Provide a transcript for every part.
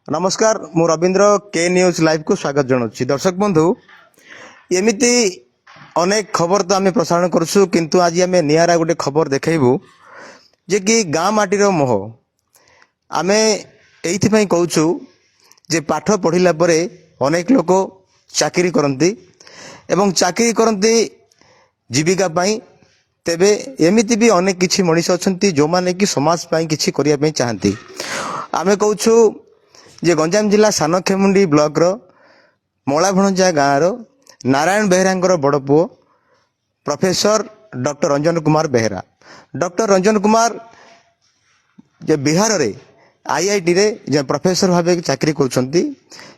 नमस्कार मु रवींद्र के न्यूज लाइव को स्वागत जनाऊँ दर्शक बंधु एमती अनेक खबर तो आम प्रसारण करसु किंतु आज आम निरा गोटे खबर देखू जे कि गाँ माटीर मोह आम ये कहूँ जे पाठ पढ़ला परे अनेक लोक चाकरी करती एवं चाकरी करती जीविका पाई तेबे एमिति भी अनेक किछि मनीष अछंती जो माने कि समाज पाई किछि करिया पाई चाहती आमे कहूँ जे गंजाम जिला सानखेमुंडी ब्लॉक रो मलाभणजा गाँव रो नारायण बेहरा बड़ पुओ professor doctor Ranjan Kumar Behera doctor Ranjan Kumar जे बिहार रे आईआईटी रे जे प्रोफेसर भावे चाकरी करुछंती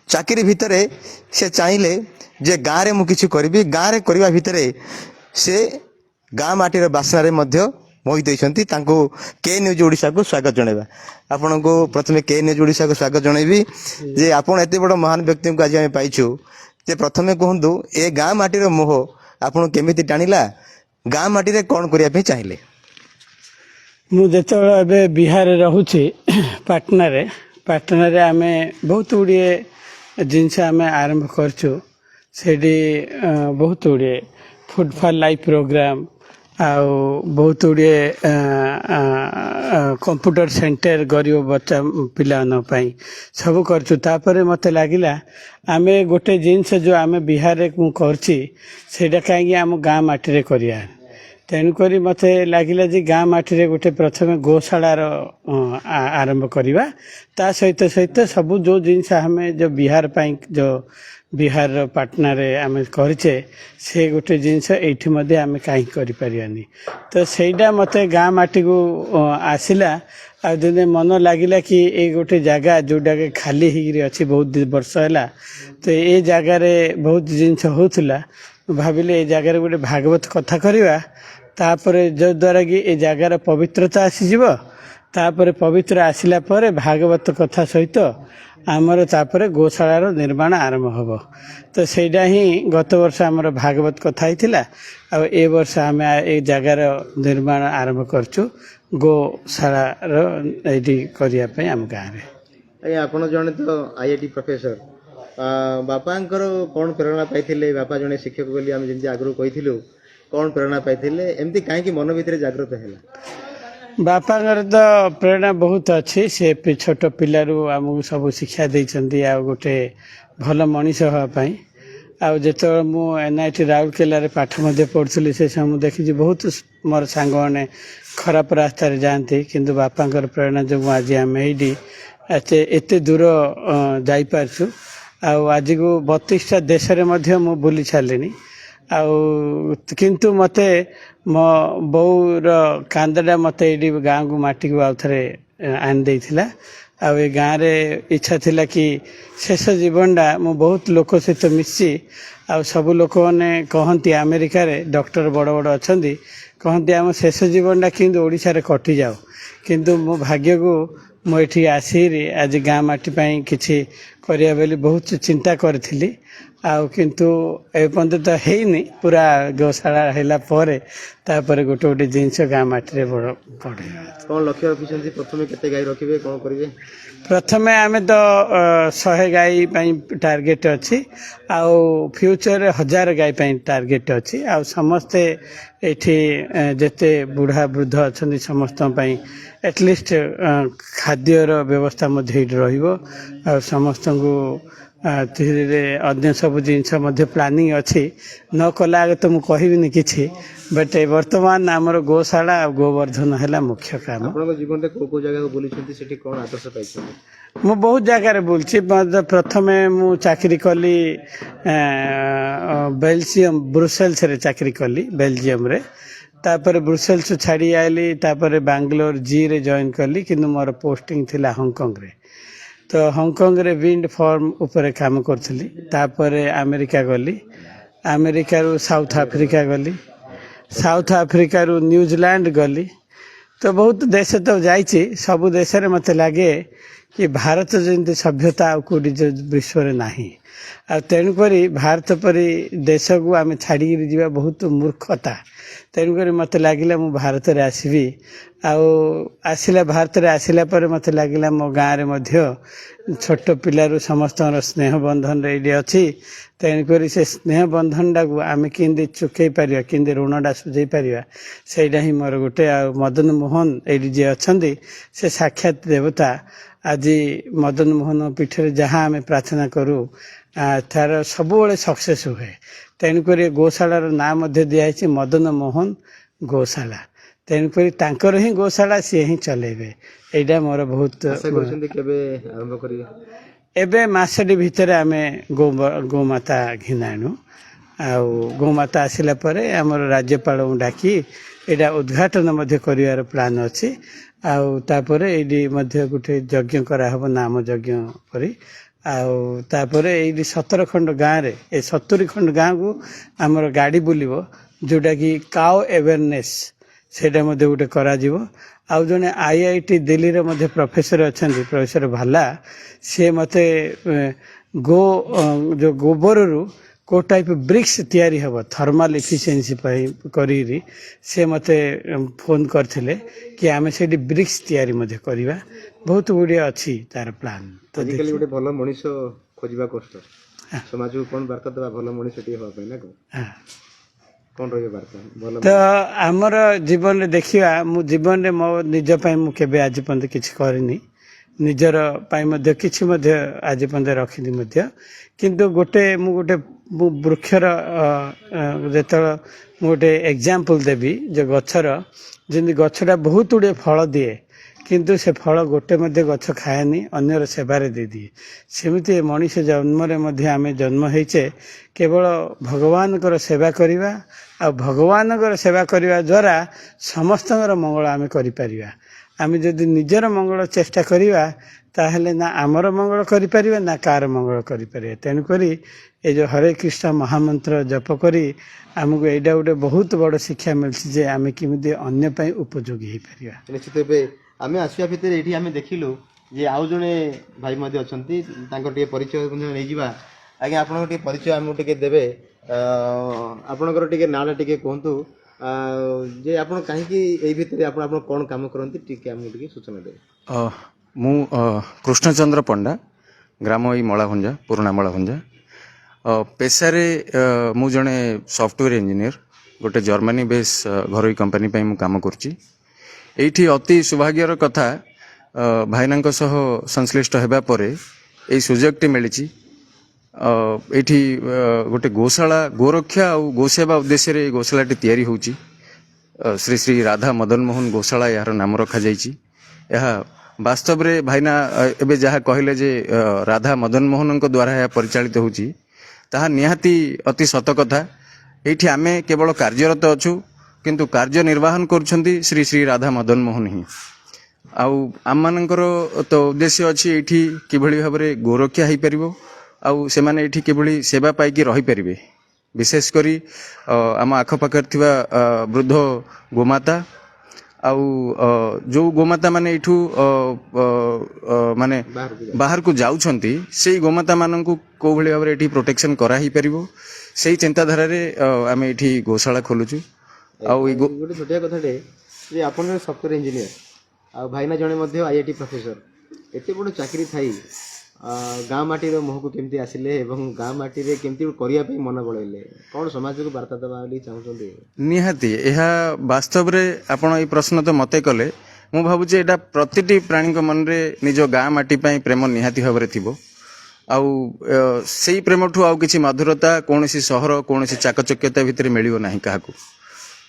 चाकरी भितरे से चाहिले जे गाँव रे मु किछि करबी गाँव रे करबा भितरे से गाँ माटीर बासना मध्य मोहित होती के न्यूज ओडिशा को स्वागत जनइबा आपन को प्रथमे के न्यूज ओडिशा को स्वागत जनइबी जे आपन एते बड़ महान व्यक्ति को आज हम पाइछु जे प्रथमे कहंतु ए गाँ माटीर मोह आपन केमिति टाणिला गाँ माटी रे कोन करिया पे चाहिले मु जेते बिहार रहूची पाटना रे आमे बहुत गुड़िए जिनस आमे आरंभ करछु सेडी बहुत गुड़िए फूड फॉर लाइफ प्रोग्राम आउ बहुत गुड़िए कंप्यूटर सेंटर गरीब बच्चा पिला सब कर मत लगिला आमे गोटे जिनस जो आमे बिहार में करटा कहीं आम गाँ माटी करिया तेणुक मत लगिला जे गाँ माटी गोटे प्रथम गौशालार आरंभ करवा ता सहित सहित सब जो जिनस आम जो बिहार पाई जो बिहार पाटना रे आमे करचे से गोटे जिनस एठी मध्ये आमे काई करि परियानी तो सेटा मते गाँ माटी को आसिला आ दिने मन लागिला कि ए गोटे जगह जोटा के खाली हिगिरी अछि बहुत वर्ष हैला तो ए जगह रे बहुत जिनस होतला भाबिले ए जगह रे गोटे भागवत कथा करिवा तापरे जो द्वारा कि ए जगार पवित्रता आसीजिवो तापरे पवित्र आसिला परे भागवत कथा सहित आमर तापरे गौशालार निर्माण आरंभ हब तो सेटा ही गत वर्ष आमर भागवत कथा होइतिला आ ए वर्ष आम ए जगार निर्माण आरंभ करछु गौशालार एडी करिया पे आम गाँव रे आपण जने तो आईआईटी प्रोफेसर बापांकर कोन प्रेरणा पाइथिले बापा जने शिक्षक बोली हम जेंति आगरो कहिथिलु कौन प्रेरणा पाइथिले एमती कहीं मन भीतर जागृत है बापांगर तो प्रेरणा बहुत अच्छी से छोट पिलू आमको सब शिक्षा देती आ गोटे भल मनीष हाँपाई आते मु एनआईटी राउरकेला पाठ पढ़ुली से समय देखी बहुत मोर सांग मैंने खराब रास्तार जाती किंतु बापांकर प्रेरणा जो आज आम ये एत दूर जापारछु आज को 32टा देश में बुली सारे किंतु मते मो बोर कांदड़ा मते ये गाँ को माटी को आउ थे आन देथिला आ गाँव रे इच्छा थिला कि शेष जीवनटा मु बहुत लोक सहित मिसी आ सब लोक मैंने कहती अमेरिका रे डॉक्टर बड़ बड़ अच्छा कहती आम शेष जीवनटा कि ओडिशा रे कटि जाओ किंतु मो भाग्य को मुझे आसी आज गाँ माटी किछि करिया बेली बहुत चिंता करी किंतु एपर्यंत तो हैनी पूरा गौशाला हैला परे तापर गोटे गोटे जिनस गाँ माटी बड़ पड़े कौन लक्ष्य रखिछन्ती प्रथमे केते गाय रखिबे कोन करिवे प्रथमे आमे तो 100 गाय टार्गेट अच्छी आउ फ्यूचर 1000 गाय टार्गेट अच्छी आ समस्ते एठी जेते बुढ़ा वृद्ध अच्छा समस्त एटलिस्ट खाद्यर व्यवस्था रहिबो समस्त को धीरे अन्य सब जिनस प्लानिंग अच्छी न कला आगे तो मुझे कहबी कि बट वर्तमान आमर गौशाला गोवर्धन है मुख्य काम जीवन को जगह बुली सेठी कोन आदर्श पाइछन्ती मु बहुत जगह बुलची प्रथमे मु चाकरी कली बेल्जियम ब्रुसेल्स रे चाकरी कली बेल्जियम रे तापर ब्रुसेल्स छाड़ी आइली तापर बैंगलोर जी रे जॉइन कली किंतु मोर पोस्टिंग थिला हांगकांग रे तो हांगकांग रे विंड फार्म ऊपर काम करथली तापर अमेरिका गली अमेरिका रू साउथ अफ्रीका गली साउथ अफ्रीका रू न्यूजीलैंड गली तो बहुत देश तो जाइए सब देश रे मते लगे कि भारत जमी सभ्यता आउ कौटी विश्व नहीं आ तेणुकरी भारत परी देश को आम छाड़ी जा बहुत मूर्खता तेणुक मत लगे मु भारत में आसबि आसला भारत में आसला मत लगे मो गाँव में छोट पिलू समस्त स्नेह बंधन ये अच्छी तेणुक से स्नेह बंधन टाक आम कि चुकई पार कि ऋणटा सुझे पार सहीटा ही मोर गोटे मदन मोहन ये जी अच्छा से साक्षात देवता आज मदन मोहन पीठे जहाँ आम प्रार्थना करूँ तार सब सक्सेस हुए तेणुक गौशालार नाम दिखाई मदन मोहन गौशाला तेणुक ही गौशाला सी ही चलेबे यहाँ मोर बहुत एबे मासटी भितर आम गोमाता घिनाणु गोमाता आसला आमर राज्यपाल डाकी यहाँ उद्घाटन कर प्लान अच्छी आउे ये गोटे यज्ञ कराहब नाम यज्ञ करी आउे ये 17 खंड गाँव में 70 खंड गाँव को आमर गाड़ी बुलिब जोटा कि काउ अवेयरनेस सेटा गोटे करा आउ जने IIT दिल्ली रे मध्य प्रोफेसर अच्छा प्रोफेसर भाला सी मते गो जो गोबर रु को टाइप ब्रिक्स तैयारी हब थर्माल इफिशिएंसी करी से मते फोन करथिले कि आमे से ब्रिक्स तैयारी मध्य करवा बहुत गुड़े अच्छी तार प्लान तो आजिकल गोटे भल मनीष खोजवा कष्ट समाज को कौन वार्ता देवा भल मनीष ना कौन रही वार्ता भल तो आमर जीवन में देखा मु जीवन में मो निज मु केबे आज पर्यंत किछि करनी निजर किछि आज पर्यंत रखिनी किंतु गोटे वृक्षर जो गोटे एग्जाम्पल देवी जो गछर जमी गछटा बहुत गुड़े फल दिए किंतु से फल गोटे गछ खाएनी अन्यर सेवार दे दिए सेमती मनीष जन्म आम जन्म होइचे केवल भगवान सेवा करवा आ भगवान सेवा करने द्वारा समस्त मंगल आम करिपरिबा आम जदि निजर मंगल चेष्टा करवा ताहले ना आमर मंगल करिपरिबा ना कार मंगल करिपरिबा तेणुकरी ये जो हरे कृष्ण महामंत्र जप करी आमको यहाँ गोटे बहुत बड़ शिक्षा मिलती जे आम किमिति अन्य पई उपयोगी हो पारिबा निश्चित आम आसवा भितर ये आम देखिलु जे आउ जड़े भाई अच्छा परिचय नहीं जावा आज्ञा आप परिचय आमको टे देवे आपणकर टे नाटा टे कहतु जे आप कहीं भितर आप कौन काम करती आमको सूचना देवे मु कृष्णचंद्र पंडा ग्राम ई मलाभंजा पुराणा मलाभंजा पेशारे मु जड़े सॉफ्टवेयर इंजीनियर गोटे जर्मनी बेस घरोई कंपनी पे मु काम करची एठी अति सौभाग्यर कथा भाईना सह संश्लिष्ट होगा पर यही सुजोगटी मिली एठी गोटे गौशाला गोरक्षा और गोसेवा उद्देश्य रे गौशालाटी तैयारी होची श्री श्री राधा मदन मोहन गौशाला यार नाम रखा जाइची यह वास्तव रे भाईना एबे जहाँ कहले जे राधा मदन मोहन द्वारा यह परिचालित होची ताहा निहाती अति सत कथा एठी आमे केवल कार्यरत अछु किंतु कार्य निर्वाहन करुछंती श्री श्री राधा मदन मोहन ही आउ आम मानकर तो उद्देश्य अच्छी एठी किभली भाबरे गोरक्षा हो पारिबो आउ से माने एठी किभली सेवा पाइकी रही पारिबे विशेष करी आम आखपाखर थिबा वृद्ध गोमाता आउ जो गोमाता माने एठू माने बाहर को जाउछंती सेई गोमाता माननकु को भली भाबरे एठी प्रोटेक्शन करा ही पारिबो सेई चिंताधारा रे आमे एठी गौशाला खोलुछु गोटे छोटिया कथाटे जे आप सॉफ्टवेयर इंजीनियर आ भाईना जड़े IIT प्रोफेसर एत बड़ चाकरी थी गाँ माटीर मुह को केमती आसिले गाँ माटी केमती करने मन बढ़े कौन समाज को वार्ता देवा चाहते निहाती यह वास्तव रे आपण ये प्रश्न तो मते कले मु भावुचे एटा प्रतिटी प्राणी मन रे निज गाँ माटी प्रेम निहाती भाव में थिबो आउ सेई प्रेम ठू आउ किछि मधुरता कौन सहर कौन चाकचक्यता भितर मिलिबो नाही काहाकू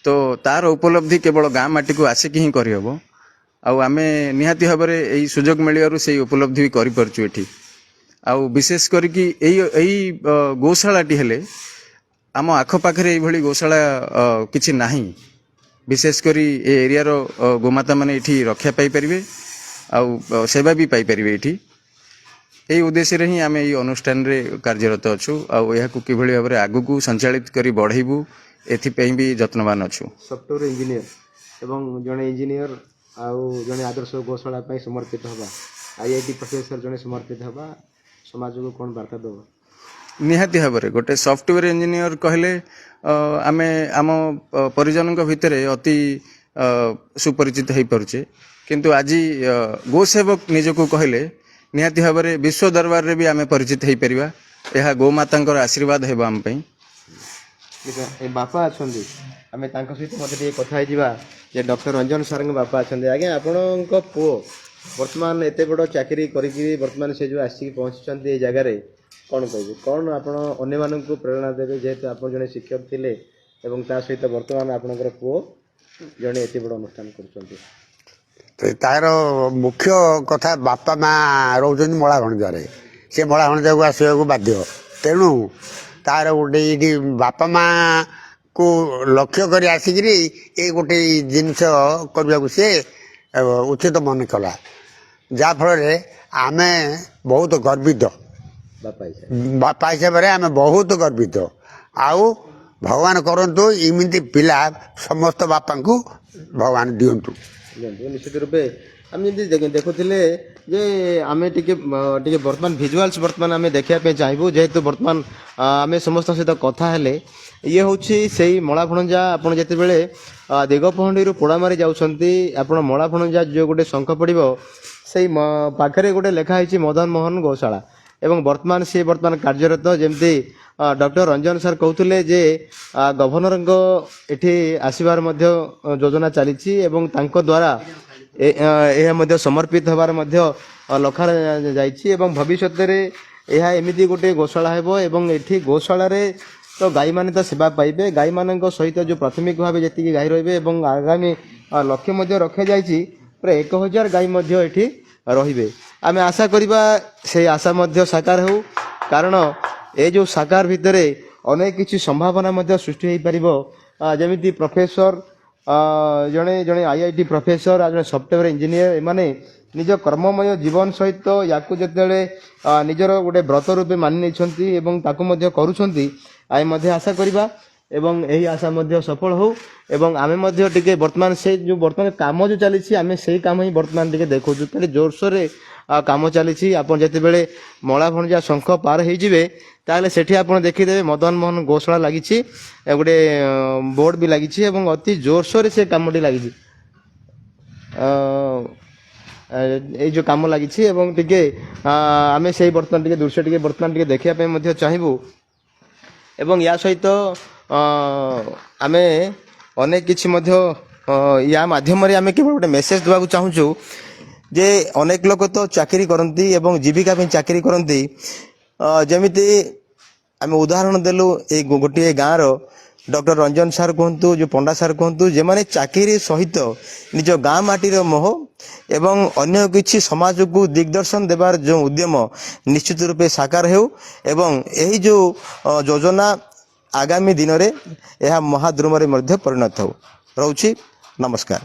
तो तार उपलब्धि केवल गाँ माटी को आसिक ही करहब आमे निहाती भाव में यही सुजोग मिलू से उपलब्धि भी करूँ एठी आउ विशेष करके गौशालाटी हेले आम आखपाखे ये गौशाला किछि नाही विशेष करी ए एरिया रो गोमाता माने एठी रक्षा पाई परिबे आउ सेवा भी पाई परिबे एठी यही उद्देश्य रे ही आम ये अनुष्ठान रे कार्यरत अच्छु आउ यहाकू किभली भाव में आगु को संचालित करी बढ़ाइबू एथिपई भी यत्नवान अच्छु सॉफ्टवेयर इंजीनियर एवं जड़े इंजीनियर आउ जड़े आदर्श गौशाला समर्पित हवा IIT ପ୍ରଫେସର ଜଣେ ସମର୍ପିତ ହେବା ସମାଜକୁ କ'ଣ ବାର୍ତ୍ତା ଦେବ? ନିହାତି ଭାବରେ ଗୋଟେ ସଫ୍ଟୱେର ଇଞ୍ଜିନିୟର କହିଲେ ଆମେ ଆମ ପରିଜନଙ୍କ ଭିତରେ ଅତି ସୁପରିଚିତ ହେଇପାରୁଛେ, କିନ୍ତୁ ଆଜି ଗୋସେବକ ନିଜକୁ କହିଲେ ନିହାତି ଭାବରେ ବିଶ୍ୱ ଦରବାରରେ ବି ଆମେ ପରିଚିତ ହେଇପାରିବା। ଏହା ଗୋମାତାଙ୍କର ଆଶୀର୍ବାଦ ହେବ ଆମ ପାଇଁ। ଏ ବାପା ଅଛନ୍ତି, ଆମେ ତାଙ୍କ ସହିତ ମଧ୍ୟ ଟିକେ କଥା ହେଇଯିବା ଯେ ଡକ୍ଟର ରଞ୍ଜନ ସାର୍ଙ୍କ ବାପା ଅଛନ୍ତି। ଆଜ୍ଞା, ଆପଣଙ୍କ ପୁଅ ବର୍ତ୍ତମାନ ଏତେ ବଡ଼ ଚାକିରି କରିକି ବର୍ତ୍ତମାନ ସେ ଯେଉଁ ଆସିକି ପହଞ୍ଚିଛନ୍ତି ଏଇ ଜାଗାରେ, କ'ଣ କହିବେ? କ'ଣ ଆପଣ ଅନ୍ୟମାନଙ୍କୁ ପ୍ରେରଣା ଦେବେ, ଯେହେତୁ ଆପଣ ଜଣେ ଶିକ୍ଷକ ଥିଲେ ଏବଂ ତା ସହିତ ବର୍ତ୍ତମାନ ଆପଣଙ୍କର ପୁଅ ଜଣେ ଏତେ ବଡ଼ ଅନୁଷ୍ଠାନ କରୁଛନ୍ତି? ତାର ମୁଖ୍ୟ କଥା, ବାପା ମା ରହୁଛନ୍ତି ମଳାଭଣଜାରେ, ସେ ମଳାଭଣଜାକୁ ଆସିବାକୁ ବାଧ୍ୟ। ତେଣୁ ତାର ଗୋଟେ ଏଇଠି ବାପା ମାକୁ ଲକ୍ଷ୍ୟ କରି ଆସିକିରି ଏ ଗୋଟେ ଜିନିଷ କରିବାକୁ ସେ ଉଚିତ ମନେ କଲା, ଯାହାଫଳରେ ଆମେ ବହୁତ ଗର୍ବିତ। ବାପା ହିସାବରେ ଆମେ ବହୁତ ଗର୍ବିତ। ଆଉ ଭଗବାନ କରନ୍ତୁ ଏମିତି ପିଲା ସମସ୍ତ ବାପାଙ୍କୁ ଭଗବାନ ଦିଅନ୍ତୁ। ନିଶ୍ଚିତ ରୂପେ ଆମେ ଯେମିତି ଦେଖୁଥିଲେ ଯେ ଆମେ ଟିକେ ବର୍ତ୍ତମାନ ଭିଜୁଆଲ୍ସ ବର୍ତ୍ତମାନ ଆମେ ଦେଖିବା ପାଇଁ ଚାହିଁବୁ, ଯେହେତୁ ବର୍ତ୍ତମାନ ଆମେ ସମସ୍ତଙ୍କ ସହିତ କଥା ହେଲେ। ଇଏ ହେଉଛି ସେଇ ମଳାଭଣଜା। ଆପଣ ଯେତେବେଳେ ଦିଗପହଣ୍ଡିରୁ ପୋଡ଼ାମାରି ଯାଉଛନ୍ତି, ଆପଣ ମଳାଭଣଜା ଯେଉଁ ଗୋଟେ ଶଙ୍ଖ ପଡ଼ିବ, ସେଇ ପାଖରେ ଗୋଟେ ଲେଖା ହେଇଛି ମଦନ ମୋହନ ଗୋଶାଳା। ଏବଂ ବର୍ତ୍ତମାନ ସିଏ କାର୍ଯ୍ୟରତ। ଯେମିତି ଡକ୍ଟର ରଞ୍ଜନ ସାର୍ କହୁଥିଲେ ଯେ ଗଭର୍ଣ୍ଣରଙ୍କ ଏଠି ଆସିବାର ମଧ୍ୟ ଯୋଜନା ଚାଲିଛି ଏବଂ ତାଙ୍କ ଦ୍ୱାରା ଏହା ମଧ୍ୟ ସମର୍ପିତ ହେବାର ମଧ୍ୟ ଲେଖାଯାଇଛି। ଏବଂ ଭବିଷ୍ୟତରେ ଏହା ଏମିତି ଗୋଟେ ଗୋଶାଳା ହେବ ଏବଂ ଏଠି ଗୋଶାଳାରେ ତ ଗାଈମାନେ ତ ସେବା ପାଇବେ, ଗାଈମାନଙ୍କ ସହିତ ଯେଉଁ ପ୍ରାଥମିକ ଭାବେ ଯେତିକି ଗାଈ ରହିବେ ଏବଂ ଆଗାମୀ ଲକ୍ଷ୍ୟ ମଧ୍ୟ ରଖାଯାଇଛି ପ୍ରାୟ 1000 ଗାଈ ମଧ୍ୟ ଏଠି ରହିବେ। ଆମେ ଆଶା କରିବା ସେଇ ଆଶା ମଧ୍ୟ ସାକାର ହେଉ, କାରଣ ଏ ଯେଉଁ ସାକାର ଭିତରେ ଅନେକ କିଛି ସମ୍ଭାବନା ମଧ୍ୟ ସୃଷ୍ଟି ହୋଇପାରିବ। ଯେମିତି ପ୍ରଫେସର, ଜଣେ IIT ପ୍ରଫେସର, ଜଣେ ସଫ୍ଟୱେର ଇଞ୍ଜିନିୟର, ଏମାନେ ନିଜ କର୍ମମୟ ଜୀବନ ସହିତ ୟାକୁ ଯେତେବେଳେ ନିଜର ଗୋଟେ ବ୍ରତ ରୂପେ ମାନି ନେଇଛନ୍ତି ଏବଂ ତାକୁ ମଧ୍ୟ କରୁଛନ୍ତି, ଆମେ ମଧ୍ୟ ଆଶା କରିବା ଏବଂ ଏହି ଆଶା ମଧ୍ୟ ସଫଳ ହେଉ। ଏବଂ ଆମେ ମଧ୍ୟ ଟିକେ ବର୍ତ୍ତମାନ ସେ ଯେଉଁ ବର୍ତ୍ତମାନ କାମ ଯେଉଁ ଚାଲିଛି, ଆମେ ସେଇ କାମ ହିଁ ବର୍ତ୍ତମାନ ଟିକେ ଦେଖୁଛୁ। ତାହେଲେ ଜୋରସୋରରେ କାମ ଚାଲିଛି। ଆପଣ ଯେତେବେଳେ ମଳାଭଣଜା ଶଙ୍ଖ ପାର ହେଇଯିବେ, ତାହେଲେ ସେଠି ଆପଣ ଦେଖିଦେବେ ମଦନ ମୋହନ ଗୋଶାଳା ଲାଗିଛି, ଗୋଟେ ବୋର୍ଡ଼ ବି ଲାଗିଛି ଏବଂ ଅତି ଜୋରସୋରରେ ସେ କାମଟି ଲାଗିଛି। ଏଇ ଯେଉଁ କାମ ଲାଗିଛି ଏବଂ ଟିକେ ଆମେ ସେଇ ବର୍ତ୍ତମାନ ଟିକେ ଦୃଶ୍ୟ ଟିକେ ବର୍ତ୍ତମାନ ଟିକେ ଦେଖିବା ପାଇଁ ମଧ୍ୟ ଚାହିଁବୁ। ଏବଂ ୟା ସହିତ ଆମେ ଅନେକ କିଛି ମଧ୍ୟ ୟା ମାଧ୍ୟମରେ ଆମେ କେବଳ ଗୋଟେ ମେସେଜ ଦେବାକୁ ଚାହୁଁଛୁ ଯେ ଅନେକ ଲୋକ ତ ଚାକିରି କରନ୍ତି ଏବଂ ଜୀବିକା ପାଇଁ ଚାକିରି କରନ୍ତି। ଯେମିତି ଆମେ ଉଦାହରଣ ଦେଲୁ ଏଇ ଗୋଟିଏ ଗାଁର ଡକ୍ଟର ରଞ୍ଜନ ସାର୍ କୁହନ୍ତୁ, ଯେଉଁ ପଣ୍ଡା ସାର୍ କୁହନ୍ତୁ, ଯେମାନେ ଚାକିରି ସହିତ ନିଜ ଗାଁ ମାଟିର ମୋହ ଏବଂ ଅନ୍ୟ କିଛି ସମାଜକୁ ଦିଗଦର୍ଶନ ଦେବାର ଯେଉଁ ଉଦ୍ୟମ ନିଶ୍ଚିତ ରୂପେ ସାକାର ହେଉ ଏବଂ ଏହି ଯେଉଁ ଯୋଜନା ଆଗାମୀ ଦିନରେ ଏହା ମହାଦ୍ରୁମରେ ମଧ୍ୟ ପରିଣତ ହେଉ। ରହୁଛି, ନମସ୍କାର।